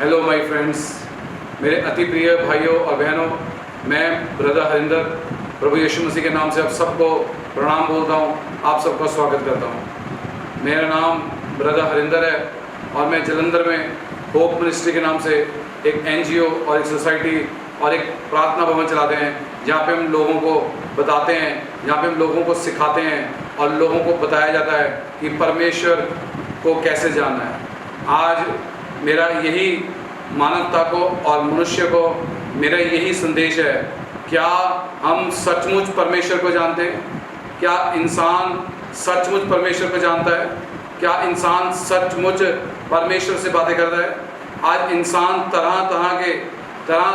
Hello my friends, मेरे अति प्रिय भाइयों और बहनों, मैं ब्रदर हरिंदर प्रभु यीशु मसीह के नाम से आप सबको प्रणाम बोलता हूँ, आप सबका स्वागत करता हूँ। मेरा नाम ब्रदर हरिंदर है और मैं जलंधर में होप मिनिस्ट्री के नाम से एक एनजीओ और एक सोसाइटी और एक प्रार्थना भवन चलाते हैं, जहाँ पे हम लोगों को बताते हैं, जहाँ पे हम लोगों को सिखाते हैं और लोगों को बताया जाता है कि परमेश्वर को कैसे जानना है। आज मेरा यही मानवता को और मनुष्य को मेरा यही संदेश है, क्या हम सचमुच परमेश्वर को जानते हैं? क्या इंसान सचमुच परमेश्वर को जानता है? क्या इंसान सचमुच परमेश्वर से बातें करता है? आज इंसान तरह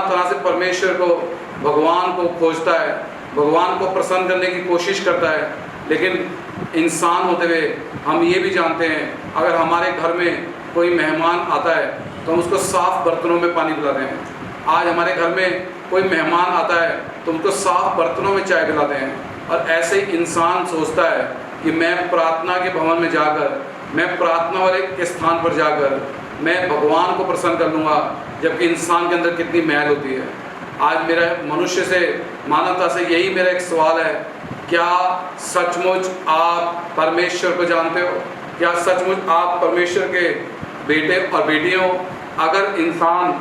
तरह से परमेश्वर को, भगवान को खोजता है, भगवान को प्रसन्न करने की कोशिश करता है, लेकिन इंसान होते हुए हम ये भी जानते हैं, अगर हमारे घर में कोई मेहमान आता है तो हम उसको साफ़ बर्तनों में पानी पिलाते हैं। आज हमारे घर में कोई मेहमान आता है तो उनको साफ़ बर्तनों में चाय पिलाते हैं। और ऐसे ही इंसान सोचता है कि मैं प्रार्थना के भवन में जाकर, मैं प्रार्थना वाले के स्थान पर जाकर मैं भगवान को प्रसन्न कर लूँगा, जबकि इंसान के अंदर कितनी मैल होती है। आज मेरा मनुष्य से, मानवता से यही मेरा एक सवाल है, क्या सचमुच आप परमेश्वर को जानते हो? क्या सचमुच आप परमेश्वर के बेटे और बेटी हो? अगर इंसान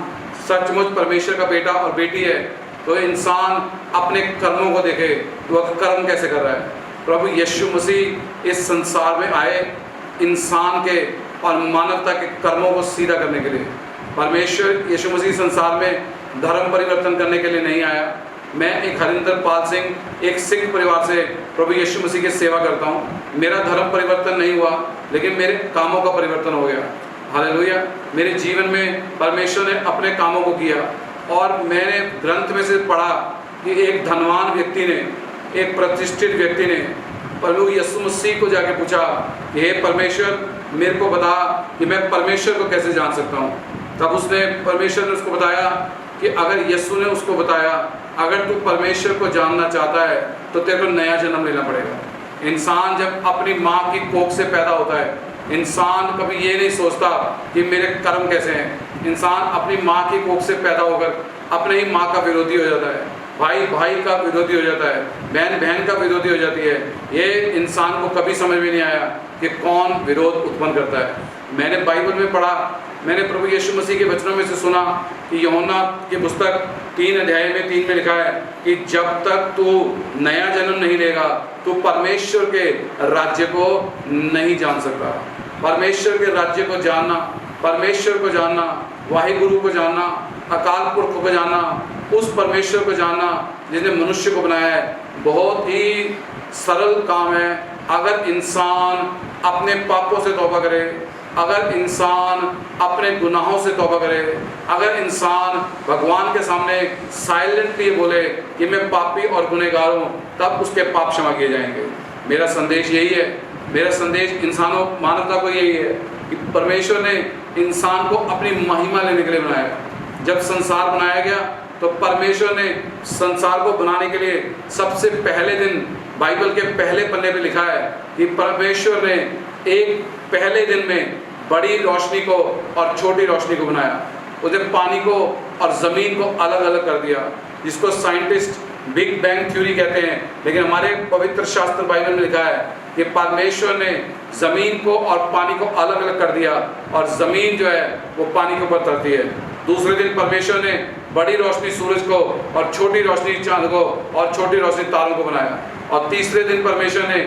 सचमुच परमेश्वर का बेटा और बेटी है तो इंसान अपने कर्मों को देखे, वह कर्म कैसे कर रहा है। प्रभु यीशु मसीह इस संसार में आए इंसान के और मानवता के कर्मों को सीधा करने के लिए। परमेश्वर यीशु मसीह संसार में धर्म परिवर्तन करने के लिए नहीं आया। मैं एक हरिंदर पाल सिंह, एक सिख परिवार से प्रभु यीशु मसीह की सेवा करता हूँ। मेरा धर्म परिवर्तन नहीं हुआ, लेकिन मेरे कामों का परिवर्तन हो गया। हालेलुया। मेरे जीवन में परमेश्वर ने अपने कामों को किया। और मैंने ग्रंथ में से पढ़ा कि एक धनवान व्यक्ति ने, एक प्रतिष्ठित व्यक्ति ने प्रभु यीशु मसीह को जाके पूछा कि हे परमेश्वर, मेरे को बता कि मैं परमेश्वर को कैसे जान सकता हूँ। तब उसने, परमेश्वर ने उसको बताया कि अगर यीशु ने उसको बताया, अगर तू परमेश्वर को जानना चाहता है तो तेरे को नया जन्म लेना पड़ेगा। इंसान जब अपनी माँ की कोख से पैदा होता है, इंसान कभी ये नहीं सोचता कि मेरे कर्म कैसे हैं। इंसान अपनी माँ की कोख से पैदा होकर अपने ही माँ का विरोधी हो जाता है, भाई भाई का विरोधी हो जाता है, बहन बहन का विरोधी हो जाती है। ये इंसान को कभी समझ में नहीं आया कि कौन विरोध उत्पन्न करता है। मैंने बाइबल में पढ़ा, मैंने प्रभु यीशु मसीह के वचनों में से सुना कि यूहन्ना की पुस्तक 3 अध्याय में 3 में लिखा है कि जब तक तू नया जन्म नहीं लेगा तो परमेश्वर के राज्य को नहीं जान सकता। परमेश्वर के राज्य को जानना, परमेश्वर को जानना, वाहिगुरु को जानना, अकाल पुरख को जानना, उस परमेश्वर को जानना जिसने मनुष्य को बनाया है, बहुत ही सरल काम है। अगर इंसान अपने पापों से तौबा करे, अगर इंसान अपने गुनाहों से तौबा करे, अगर इंसान भगवान के सामने साइलेंटली बोले कि मैं पापी और गुनहगार हूँ, तब उसके पाप क्षमा किए जाएंगे। मेरा संदेश यही है, मेरा संदेश इंसानों, मानवता को यही है कि परमेश्वर ने इंसान को अपनी महिमा लेने के लिए बनाया। जब संसार बनाया गया तो परमेश्वर ने संसार को बनाने के लिए सबसे पहले दिन, बाइबल के पहले पन्ने पे लिखा है कि परमेश्वर ने एक पहले दिन में बड़ी रोशनी को और छोटी रोशनी को बनाया। उसने पानी को और ज़मीन को अलग अलग कर दिया, जिसको साइंटिस्ट बिग बैंग थ्योरी कहते हैं। लेकिन हमारे पवित्र शास्त्र बाइबल में लिखा है कि परमेश्वर ने ज़मीन को और पानी को अलग अलग कर दिया और ज़मीन जो है वो पानी के ऊपर तरती है। दूसरे दिन परमेश्वर ने बड़ी रोशनी सूरज को और छोटी रोशनी चांद को और छोटी रोशनी तारों को बनाया। और तीसरे दिन परमेश्वर ने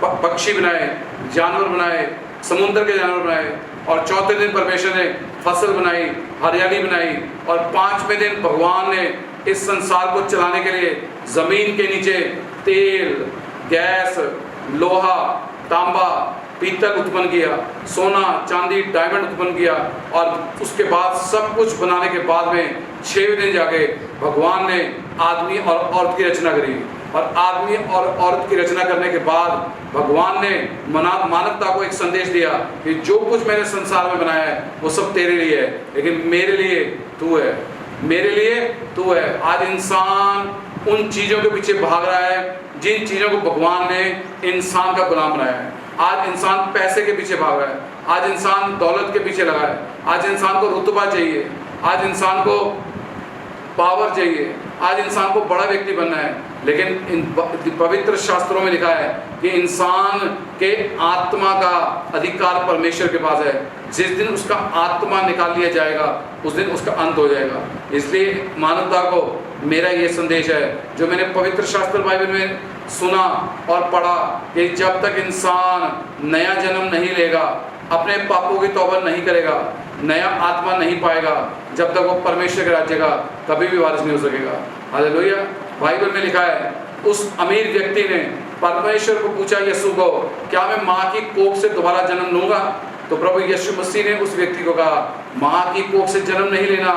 पक्षी बनाए, जानवर बनाए, समुद्र के जानवर बनाए। और चौथे दिन परमेश्वर ने फसल बनाई, हरियाली बनाई। और पांचवें दिन भगवान ने इस संसार को चलाने के लिए ज़मीन के नीचे तेल, गैस, लोहा, तांबा, पीतल उत्पन्न किया, सोना, चांदी, डायमंड उत्पन्न किया। और उसके बाद सब कुछ बनाने के बाद में 6वें दिन जाके भगवान ने आदमी और औरत की रचना करी। और आदमी और औरत की रचना करने के बाद भगवान ने मानवता को एक संदेश दिया कि जो कुछ मैंने संसार में बनाया है वो सब तेरे लिए है, लेकिन मेरे लिए तू है, मेरे लिए तू है। आज इंसान उन चीज़ों के पीछे भाग रहा है जिन चीज़ों को भगवान ने इंसान का गुलाम बनाया है। आज इंसान पैसे के पीछे भाग रहा है, आज इंसान दौलत के पीछे लगा है, आज इंसान को रुतबा चाहिए, आज इंसान को पावर चाहिए, आज इंसान को बड़ा व्यक्ति बनना है। लेकिन इन पवित्र शास्त्रों में लिखा है कि इंसान के आत्मा का अधिकार परमेश्वर के पास है। जिस दिन उसका आत्मा निकाल लिया जाएगा उस दिन उसका अंत हो जाएगा। इसलिए मानवता को मेरा ये संदेश है जो मैंने पवित्र शास्त्र बाइबल में सुना और पढ़ा कि जब तक इंसान नया जन्म नहीं लेगा, अपने पापों की तौबा नहीं करेगा, नया आत्मा नहीं पाएगा, जब तक वो परमेश्वर के राज्य का कभी भी वारिस नहीं हो सकेगा। हालेलुया। बाइबल में लिखा है उस अमीर व्यक्ति ने परमेश्वर को पूछा यीशु को, क्या मैं माँ की कोख से दोबारा जन्म लूंगा? तो प्रभु यीशु मसीह ने उस व्यक्ति को कहा, माँ की कोख से जन्म नहीं लेना,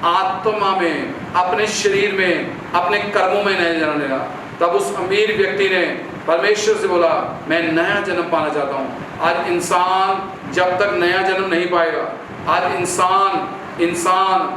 आत्मा में, अपने शरीर में, अपने कर्मों में नया जन्म लेना। तब उस अमीर व्यक्ति ने परमेश्वर से बोला, मैं नया जन्म पाना चाहता हूँ। आज इंसान जब तक नया जन्म नहीं पाएगा, आज इंसान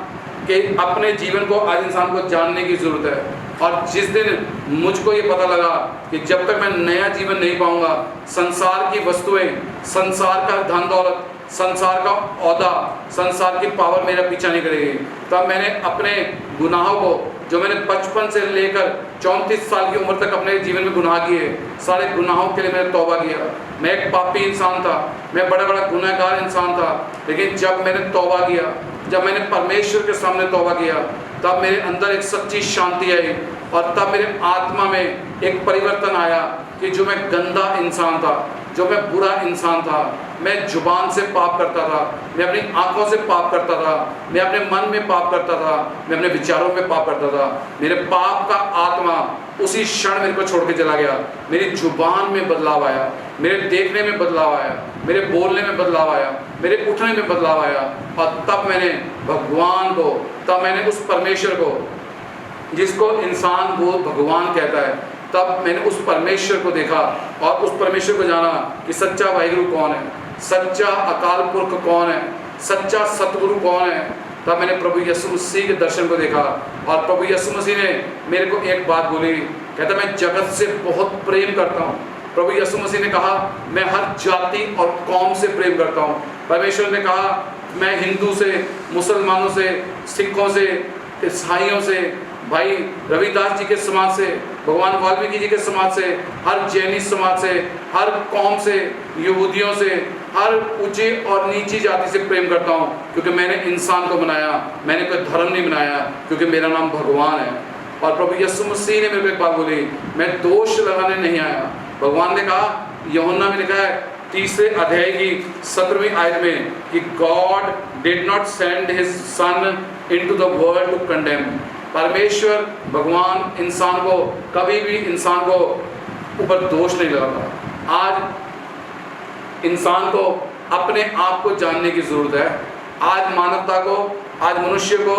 के अपने जीवन को, आज इंसान को जानने की ज़रूरत है। और जिस दिन मुझको ये पता लगा कि जब तक मैं नया जीवन नहीं पाऊंगा, संसार की वस्तुएं, संसार का धन दौलत, संसार का औहदा, संसार की पावर मेरा पीछा नहीं करेगी, तब मैंने अपने गुनाहों को, जो मैंने बचपन से लेकर 34 साल की उम्र तक अपने जीवन में गुनाह किए, सारे गुनाहों के लिए मैंने तौबा किया। मैं एक पापी इंसान था, मैं बड़ा गुनहगार इंसान था, लेकिन जब मैंने तौबा किया, जब मैंने परमेश्वर के सामने तौबा किया, तब मेरे अंदर एक सच्ची शांति आई और तब मेरे आत्मा में एक परिवर्तन आया कि जो मैं गंदा इंसान था, जो मैं बुरा इंसान था, मैं जुबान से पाप करता था, मैं अपनी आंखों से पाप करता था, मैं अपने मन में पाप करता था, मैं अपने विचारों में पाप करता था। मेरे पाप का आत्मा उसी क्षण मेरे को छोड़ के चला गया। मेरी जुबान में बदलाव आया, मेरे देखने में बदलाव आया, मेरे बोलने में बदलाव आया, मेरे उठने में बदलाव आया। और तब मैंने भगवान को, तब मैंने उस परमेश्वर को, जिसको इंसान वो भगवान कहता है, तब मैंने उस परमेश्वर को देखा और उस परमेश्वर को जाना कि सच्चा वाहिगुरु कौन है, सच्चा अकाल पुरख कौन है, सच्चा सतगुरु कौन है। तब मैंने प्रभु यीशु मसीह के दर्शन को देखा और प्रभु यीशु मसीह ने मेरे को एक बात बोली, कहता मैं जगत से बहुत प्रेम करता हूँ। प्रभु यीशु मसीह ने कहा मैं हर जाति और कौम से प्रेम करता हूँ। परमेश्वर ने कहा मैं हिंदू से, मुसलमानों से, सिखों से, ईसाइयों से, भाई रविदास जी के समाज से, भगवान वाल्मीकि जी के समाज से, हर जैनी समाज से, हर कौम से, यहूदियों से, हर ऊंची और नीची जाति से प्रेम करता हूँ, क्योंकि मैंने इंसान को बनाया, मैंने कोई धर्म नहीं बनाया, क्योंकि मेरा नाम भगवान है। और प्रभु यीशु मसीह ने मेरे को एक बात बोली, मैं दोष लगाने नहीं आया। भगवान ने कहा, यूहन्ना में लिखा है 3 अध्याय की 17वीं आयत में कि God did not send his son into the world to condemn. परमेश्वर भगवान इंसान को कभी भी इंसान को ऊपर दोष नहीं लगाता। आज इंसान को अपने आप को जानने की ज़रूरत है। आज मानवता को, आज मनुष्य को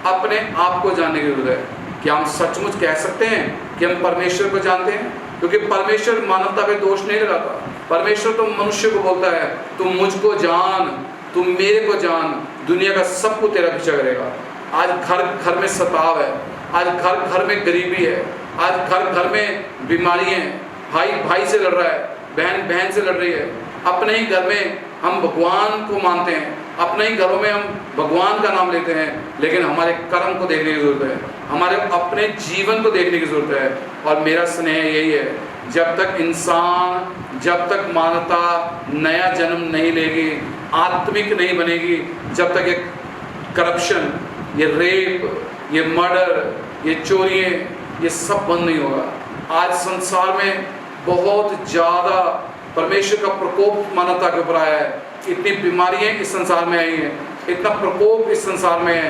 अपने आप को जानने की ज़रूरत है। क्या हम सचमुच कह सकते हैं कि हम परमेश्वर को जानते हैं? क्योंकि परमेश्वर मानवता पे दोष नहीं लगाता। परमेश्वर तो मनुष्य को बोलता है तुम मुझको जान, तुम मेरे को जान, दुनिया का सब कुछ तेरा पीछा करेगा। आज घर घर में सताव है, आज घर घर में गरीबी है, आज घर घर में बीमारियाँ हैं, भाई भाई से लड़ रहा है, बहन बहन से लड़ रही है। अपने ही घर में हम भगवान को मानते हैं, अपने ही घरों में हम भगवान का नाम लेते हैं, लेकिन हमारे कर्म को देखने की ज़रूरत है, हमारे अपने जीवन को देखने की ज़रूरत है। और मेरा स्नेह यही है, जब तक इंसान, जब तक मानवता नया जन्म नहीं लेगी, आत्मिक नहीं बनेगी, जब तक ये करप्शन, ये रेप, ये मर्डर, ये चोरियाँ, ये सब बंद नहीं होगा। आज संसार में बहुत ज़्यादा परमेश्वर का प्रकोप मानवता के ऊपर आया है। इतनी बीमारियाँ इस संसार में आई हैं, इतना प्रकोप इस संसार में है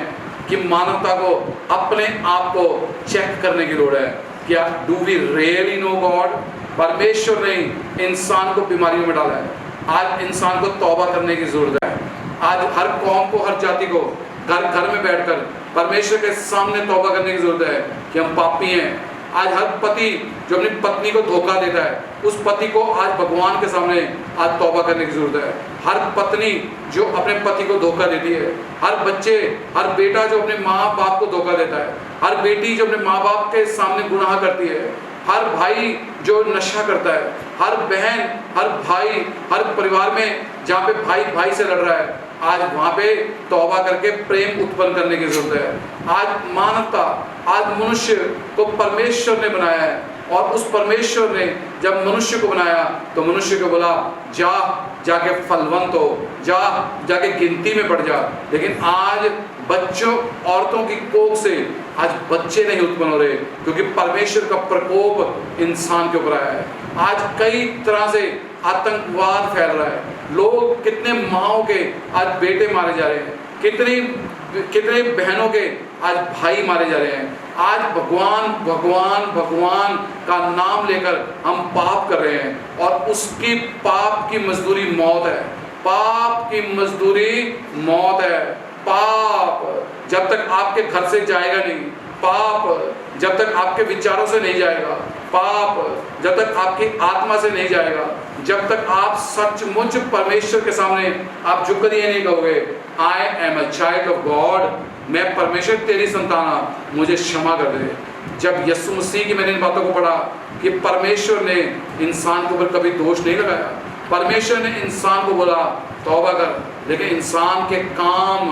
कि मानवता को अपने आप को चेक करने की लोड़ है। क्या do we really know God? परमेश्वर ने इंसान को बीमारियों में डाला है। आज इंसान को तौबा करने की ज़रूरत है। आज हर कौम को, हर जाति को घर घर में बैठकर परमेश्वर के सामने तौबा करने की ज़रूरत है कि हम पापी हैं। आज हर पति जो अपनी पत्नी को धोखा देता है, उस पति को आज भगवान के सामने आज तौबा करने की ज़रूरत है। हर पत्नी जो अपने पति को धोखा देती है, हर बच्चे, हर बेटा जो अपने माँ बाप को धोखा देता है, हर बेटी जो अपने माँ बाप के सामने गुनाह करती है, हर भाई जो नशा करता है, हर बहन, हर भाई, हर परिवार में जहाँ पे भाई भाई से लड़ रहा है, आज वहाँ पे तौबा करके प्रेम उत्पन्न करने की जरूरत है। आज मानवता, आज मनुष्य को परमेश्वर ने बनाया है, और उस परमेश्वर ने जब मनुष्य को बनाया तो मनुष्य को बोला जाके फलवंत हो, जाके गिनती में बढ़ जा। लेकिन आज बच्चों, औरतों की कोख से आज बच्चे नहीं उत्पन्न हो रहे, क्योंकि परमेश्वर का प्रकोप इंसान के ऊपर आया है। आज कई तरह से आतंकवाद फैल रहा है, लोग, कितने माओं के आज बेटे मारे जा रहे हैं, कितने बहनों के आज भाई मारे जा रहे हैं। आज भगवान भगवान भगवान का नाम लेकर हम पाप कर रहे हैं, और उसकी पाप की मजदूरी मौत है। पाप की मजदूरी मौत है। पाप जब तक आपके घर से जाएगा नहीं, पाप जब तक आपके विचारों से नहीं जाएगा, पाप जब तक आपकी आत्मा से नहीं जाएगा, जब तक आप सचमुच परमेश्वर के सामने आप झुककर ये नहीं कहोगे I am a child of God, मैं परमेश्वर तेरी संतान हूं, मुझे क्षमा कर दे। जब यीशु मसीह की मैंने इन बातों को पढ़ा कि परमेश्वर ने इंसान के ऊपर कभी दोष नहीं लगाया, परमेश्वर ने इंसान को बोला तौबा कर, लेकिन इंसान के काम,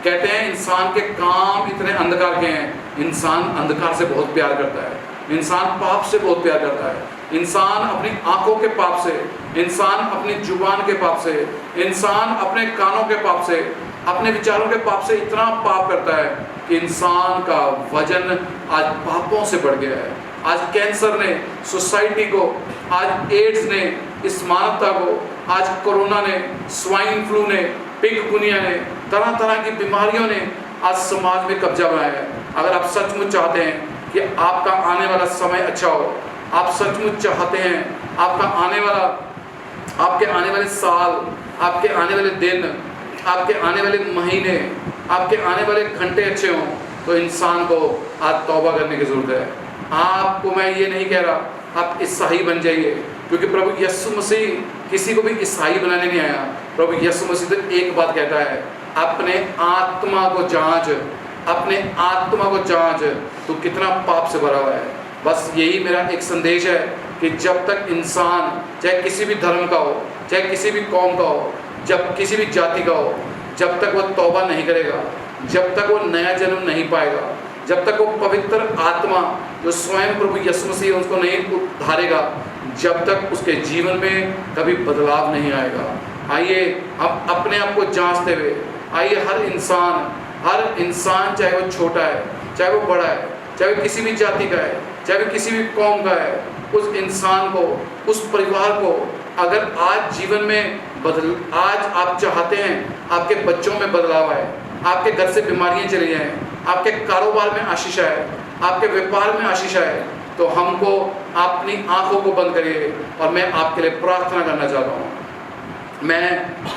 कहते हैं इंसान के काम इतने अंधकार के हैं। इंसान अंधकार से बहुत प्यार करता है, इंसान पाप से बहुत प्यार करता है, इंसान अपनी आंखों के पाप से, इंसान अपनी जुबान के पाप से, इंसान अपने कानों के पाप से, अपने विचारों के पाप से इतना पाप करता है कि इंसान का वजन आज पापों से बढ़ गया है। आज कैंसर ने सोसाइटी को, आज एड्स ने इस मानवता को, आज कोरोना ने, स्वाइन फ्लू ने, चिकनगुनिया ने, तरह तरह की बीमारियों ने आज समाज में कब्जा बनाया है। अगर आप सचमुच चाहते हैं कि आपका आने वाला समय अच्छा हो, आप सचमुच चाहते हैं आपका आने वाला, आपके आने वाले साल, आपके आने वाले दिन, आपके आने वाले महीने, आपके आने वाले घंटे अच्छे हों, तो इंसान को आज तौबा करने की ज़रूरत है। आपको मैं ये नहीं कह रहा आप ईसाई बन जाइए, क्योंकि प्रभु यीशु मसीह किसी को भी ईसाई बनाने नहीं आया। प्रभु यीशु मसीह तो एक बात कहता है, अपने आत्मा को जांच, अपने आत्मा को जांच, तो कितना पाप से भरा हुआ है। बस यही मेरा एक संदेश है कि जब तक इंसान, चाहे किसी भी धर्म का हो, चाहे किसी भी कौम का हो, जब किसी भी जाति का हो, जब तक वो तौबा नहीं करेगा, जब तक वो नया जन्म नहीं पाएगा, जब तक वो पवित्र आत्मा जो स्वयं प्रभु यीशु मसीह उसको नहीं उद्धारेगा, जब तक उसके जीवन में कभी बदलाव नहीं आएगा। आइए हम अपने आप को जांचते हुए, आइए हर इंसान चाहे वो छोटा है, चाहे वो बड़ा है, चाहे वो किसी भी जाति का है, चाहे वो किसी भी कौम का है, उस इंसान को, उस परिवार को अगर आज जीवन में आज आप चाहते हैं आपके बच्चों में बदलाव आए, आपके घर से बीमारियां चली जाएं, आपके कारोबार में आशीष आए, आपके व्यापार में आशीष आए, तो हमको अपनी आंखों को बंद करिए। और मैं आपके लिए प्रार्थना करना चाहता हूँ। मैं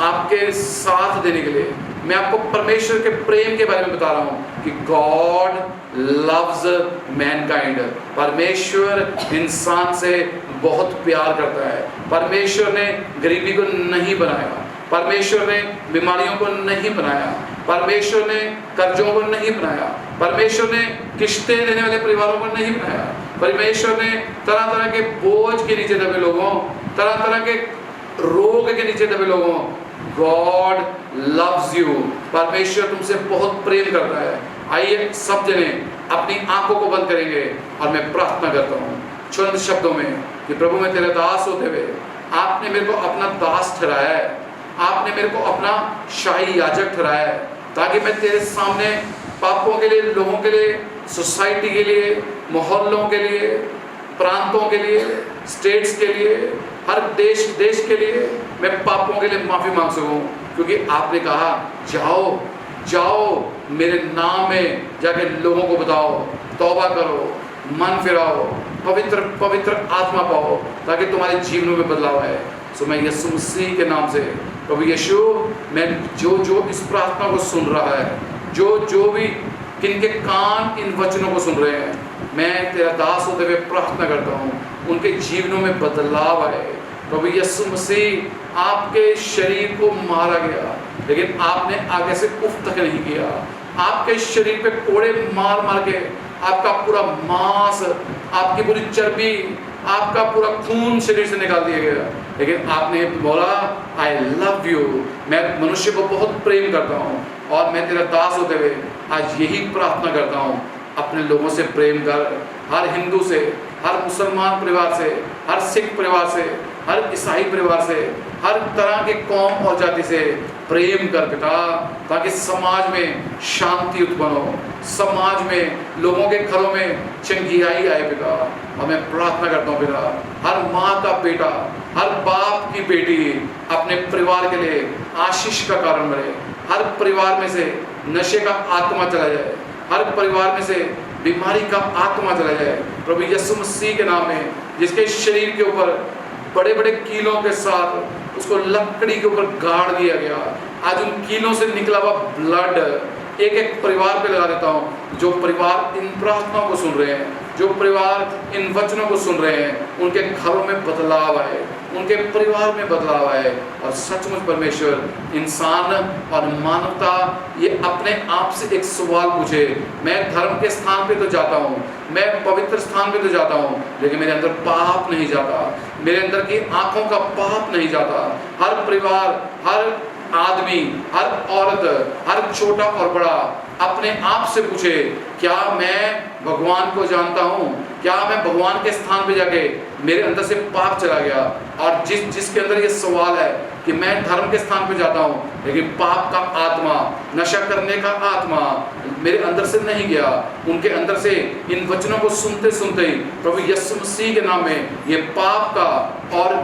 आपके साथ देने के लिए, मैं आपको परमेश्वर के प्रेम के बारे में बता रहा हूँ कि गॉड लव्स मैनकाइंड। परमेश्वर इंसान से बहुत प्यार करता है। परमेश्वर ने गरीबी को नहीं बनाया, परमेश्वर ने बीमारियों को नहीं बनाया, परमेश्वर ने कर्जों को नहीं बनाया, परमेश्वर ने किस्तें देने वाले परिवारों को नहीं बनाया, परमेश्वर ने तरह तरह के बोझ के नीचे दबे लोगों, तरह तरह के रोग के नीचे दबे लोगों, गॉड लव्स यू। परमेश्वर तुमसे बहुत प्रेम करता है। आइए सब जने अपनी आंखों को बंद करेंगे और मैं प्रार्थना करता हूँ चंद शब्दों में कि प्रभु मैं तेरे दास होते हुए, आपने मेरे को अपना दास ठहराया है, आपने मेरे को अपना शाही याजक ठहराया है, ताकि मैं तेरे सामने पापों के लिए, लोगों के लिए, सोसाइटी के लिए, मोहल्लों के लिए, प्रांतों के लिए, स्टेट्स के लिए, हर देश के लिए मैं पापों के लिए माफ़ी मांग सकूँ। क्योंकि आपने कहा जाओ जाओ मेरे नाम में जाके लोगों को बताओ, तौबा करो, मन फिराओ, पवित्र पवित्र आत्मा पाओ, ताकि तुम्हारे जीवनों में बदलाव आए। सो मैं यीशु मसीह के नाम से प्रभु यीशु, मैं जो इस प्रार्थना को सुन रहा है, जो भी किनके कान इन वचनों को सुन रहे हैं, मैं तेरा दास होते हुए प्रार्थना करता हूँ उनके जीवनों में बदलाव आए। प्रभु यीशु मसीह, आपके शरीर को मारा गया लेकिन आपने आगे से उफ तक नहीं किया। आपके शरीर पे कोड़े मार मार के आपका पूरा मांस, आपकी पूरी चर्बी, आपका पूरा खून शरीर से निकाल दिया गया, लेकिन आपने बोला आई लव यू, मैं मनुष्य को बहुत प्रेम करता हूँ और मैं तेरा दास होते हुए आज यही प्रार्थना करता हूँ, अपने लोगों से प्रेम कर, हर हिंदू से, हर मुसलमान परिवार से, हर सिख परिवार से, हर ईसाई परिवार से, हर तरह के कौम और जाति से प्रेम कर पिता, ताकि समाज में शांति उत्पन्न हो, समाज में लोगों के घरों में चंगियाई आए पिता। और मैं प्रार्थना करता हूँ पिता, हर माँ का बेटा, हर बाप की बेटी अपने परिवार के लिए आशीष का कारण बने, हर परिवार में से नशे का आत्मा चला जाए, हर परिवार में से बीमारी का आत्मा चला जाए प्रभु यीशु मसीह के नाम में। जिसके शरीर के ऊपर बड़े बड़े कीलों के साथ उसको लकड़ी के ऊपर गाड़ दिया गया, आज उन कीलों से निकला हुआ ब्लड एक एक परिवार पे लगा देता हूँ। जो परिवार इन प्रार्थनाओं को सुन रहे हैं, जो परिवार इन वचनों को सुन रहे हैं, उनके घरों में बदलाव आए, उनके परिवार में बदलाव आए और सचमुच परमेश्वर इंसान और मानवता ये अपने आप से एक सवाल पूछे, मैं धर्म के स्थान पे तो जाता हूँ, मैं पवित्र स्थान पे तो जाता हूँ, लेकिन मेरे अंदर पाप नहीं जाता, मेरे अंदर की आंखों का पाप नहीं जाता। हर परिवार, हर आदमी, हर औरत, हर छोटा और बड़ा अपने आप से पूछे, क्या मैं भगवान को जानता हूँ? क्या मैं भगवान के स्थान पे जाके मेरे अंदर से पाप चला गया? और जिसके अंदर ये सवाल है कि मैं धर्म के स्थान पे जाता हूँ, लेकिन पाप का आत्मा, नशा करने का आत्मा मेरे अंदर से नहीं गया, उनके अंदर से इन वचनों को सुनते सुनते ही प्रभु यीशु मसीह के नाम में ये पाप का और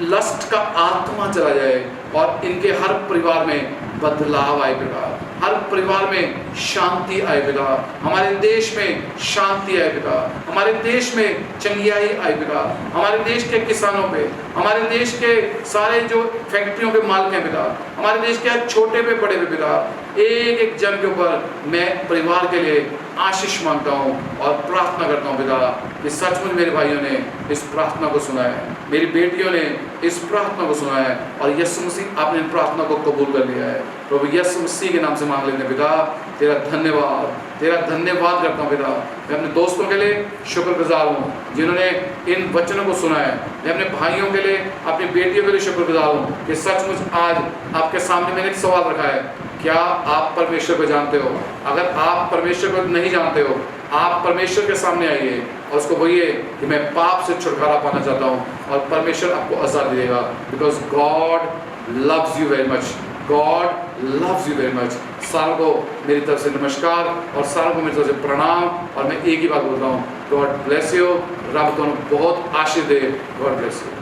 लस्ट का आत्मा चला जाए और इनके हर परिवार में बदलाव आए पिता, हर परिवार में शांति आए पिता, हमारे देश में शांति आए पिता, हमारे देश में चंगियाई आए पिता, हमारे देश के किसानों पे, हमारे देश के सारे जो फैक्ट्रियों के मालिक हैं पिता, हमारे देश के हर छोटे पे बड़े पे पिता, एक एक जन के ऊपर मैं परिवार के लिए आशीष मांगता हूँ और प्रार्थना करता हूँ पिता कि सचमुच मेरे भाइयों ने इस प्रार्थना को सुना है, मेरी बेटियों ने इस प्रार्थना को सुना है और यीशु मसीह आपने इन प्रार्थना को कबूल कर लिया है। प्रभु यीशु मसीह के नाम से मांग लेते हैं पिता, तेरा धन्यवाद करता हूँ पिता। मैं अपने दोस्तों के लिए शुक्रगुजार हूँ जिन्होंने इन वचनों को सुना है, मैं अपने भाइयों के लिए, अपनी बेटियों के लिए शुक्रगुजार हूँ कि सचमुच आज आपके सामने मैंने एक सवाल रखा है, क्या आप परमेश्वर को जानते हो? अगर आप परमेश्वर को नहीं जानते हो, आप परमेश्वर के सामने आइए और उसको बोलिए कि मैं पाप से छुटकारा पाना चाहता हूँ और परमेश्वर आपको आज़ाद देगा। Because God loves you very much, God loves you very much. सारों को मेरी तरफ से नमस्कार और सारों को मेरी तरफ से प्रणाम और मैं एक ही बात बोलता हूँ, गॉड ब्लेस यू। रब तुम्हें बहुत आशीष दे। God bless you.